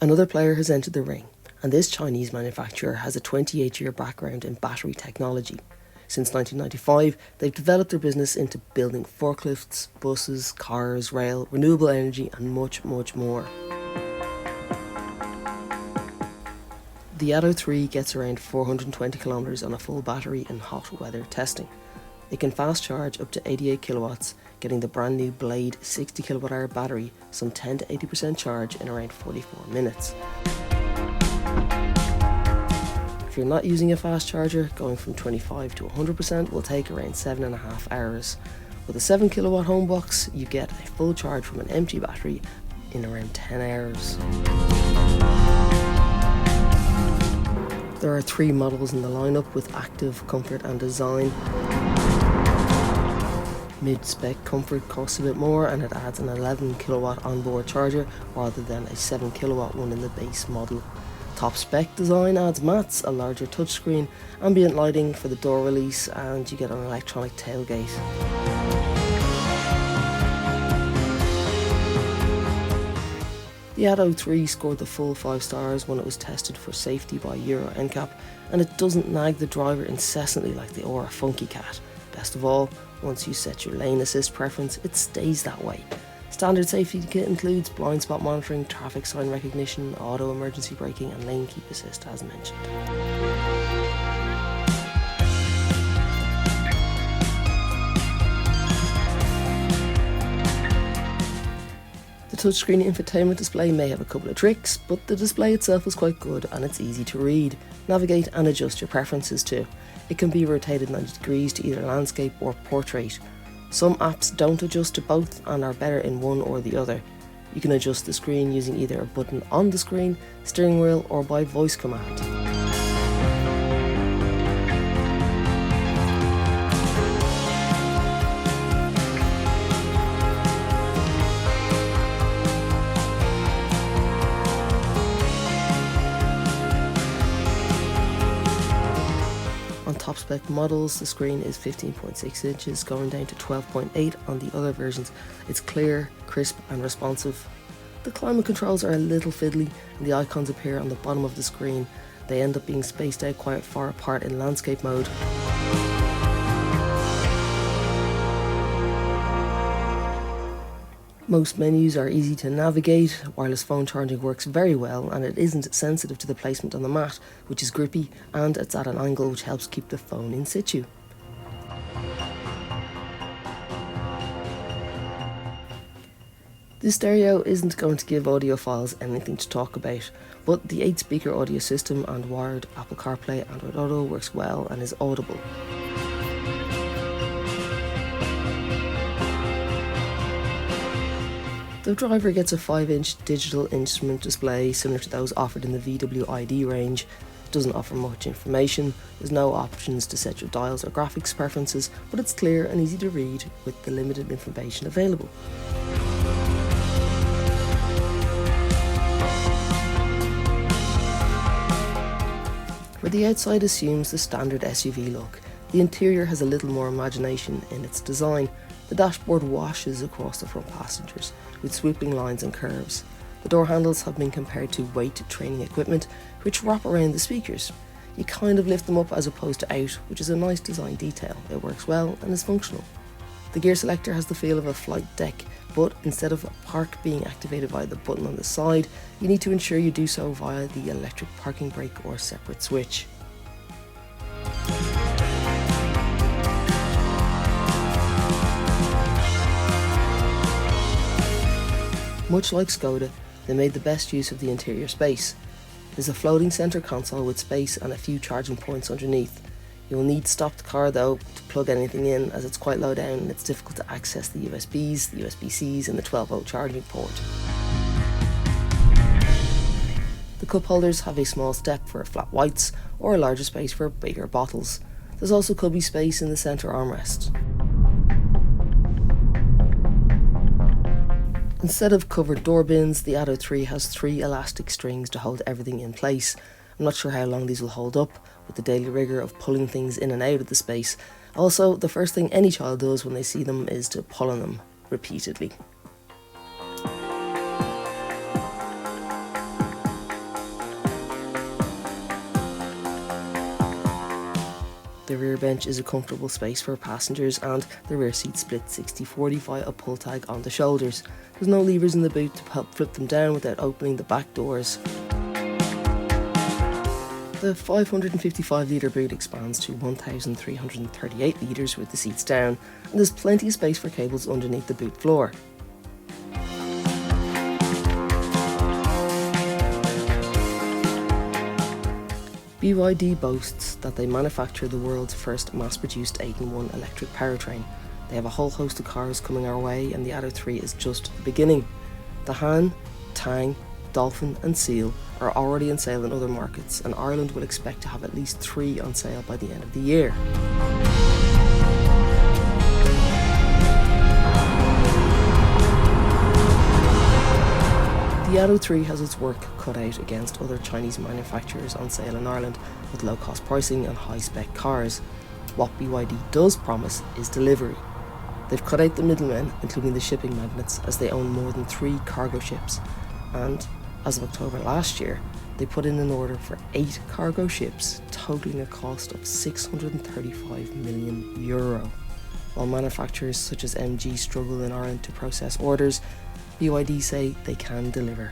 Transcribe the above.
Another player has entered the ring, and this Chinese manufacturer has a 28-year background in battery technology. Since 1995, they've developed their business into building forklifts, buses, cars, rail, renewable energy and much, much more. The Atto 3 gets around 420 kilometers on a full battery in hot weather testing. It can fast charge up to 88 kilowatts, getting the brand new Blade 60 kilowatt hour battery some 10 to 80% charge in around 44 minutes. If you're not using a fast charger, going from 25 to 100% will take around 7.5 hours. With a 7 kilowatt home box, you get a full charge from an empty battery in around 10 hours. There are 3 models in the lineup with active, comfort and design. Mid-spec comfort costs a bit more and it adds an 11 kilowatt onboard charger rather than a 7 kilowatt one in the base model. Top spec design adds mats, a larger touchscreen, ambient lighting for the door release, and you get an electronic tailgate. The Atto 3 scored the full 5 stars when it was tested for safety by Euro NCAP, and it doesn't nag the driver incessantly like the Aura Funky Cat. Best of all, once you set your lane assist preference, it stays that way. Standard safety kit includes blind spot monitoring, traffic sign recognition, auto emergency braking and lane keep assist as mentioned. The touchscreen infotainment display may have a couple of tricks, but the display itself is quite good and it's easy to read, navigate and adjust your preferences to. It can be rotated 90 degrees to either landscape or portrait. Some apps don't adjust to both and are better in one or the other. You can adjust the screen using either a button on the screen, steering wheel or by voice command. On top spec models, the screen is 15.6 inches, going down to 12.8 on the other versions. It's clear, crisp and responsive. The climate controls are a little fiddly and the icons appear on the bottom of the screen. They end up being spaced out quite far apart in landscape mode. Most menus are easy to navigate, wireless phone charging works very well and it isn't sensitive to the placement on the mat, which is grippy, and it's at an angle which helps keep the phone in situ. This stereo isn't going to give audiophiles anything to talk about, but the 8-speaker audio system and wired Apple CarPlay Android Auto works well and is audible. The driver gets a 5-inch digital instrument display similar to those offered in the BYD range. It doesn't offer much information, there's no options to set your dials or graphics preferences, but it's clear and easy to read with the limited information available. Where the outside assumes the standard SUV look, the interior has a little more imagination in its design. The dashboard washes across the front passengers with swooping lines and curves. The door handles have been compared to weight training equipment which wrap around the speakers. You kind of lift them up as opposed to out, which is a nice design detail. It works well and is functional. The gear selector has the feel of a flight deck, but instead of park being activated via the button on the side, you need to ensure you do so via the electric parking brake or separate switch. Much like Skoda, they made the best use of the interior space. There's a floating centre console with space and a few charging points underneath. You will need to stop the car though to plug anything in, as it's quite low down and it's difficult to access the USBs, the USB-Cs and the 12-volt charging port. The cup holders have a small step for flat whites or a larger space for bigger bottles. There's also cubby space in the centre armrest. Instead of covered door bins, the Atto 3 has 3 elastic strings to hold everything in place. I'm not sure how long these will hold up, with the daily rigour of pulling things in and out of the space. Also, the first thing any child does when they see them is to pull on them repeatedly. The rear bench is a comfortable space for passengers, and the rear seat split 60-40 via a pull tag on the shoulders. There's no levers in the boot to help flip them down without opening the back doors. The 555-litre boot expands to 1,338 litres with the seats down, and there's plenty of space for cables underneath the boot floor. BYD boasts that they manufacture the world's first mass-produced 8-in-1 electric powertrain. They have a whole host of cars coming our way, and the Atto 3 is just the beginning. The Han, Tang, Dolphin and Seal are already on sale in other markets, and Ireland will expect to have at least 3 on sale by the end of the year. The Atto 3 has its work cut out against other Chinese manufacturers on sale in Ireland with low-cost pricing and high-spec cars. What BYD does promise is delivery. They've cut out the middlemen, including the shipping magnates, as they own more than 3 cargo ships. And, as of October last year, they put in an order for 8 cargo ships, totaling a cost of €635 million. While manufacturers such as MG struggle in Ireland to process orders, BYD say they can deliver.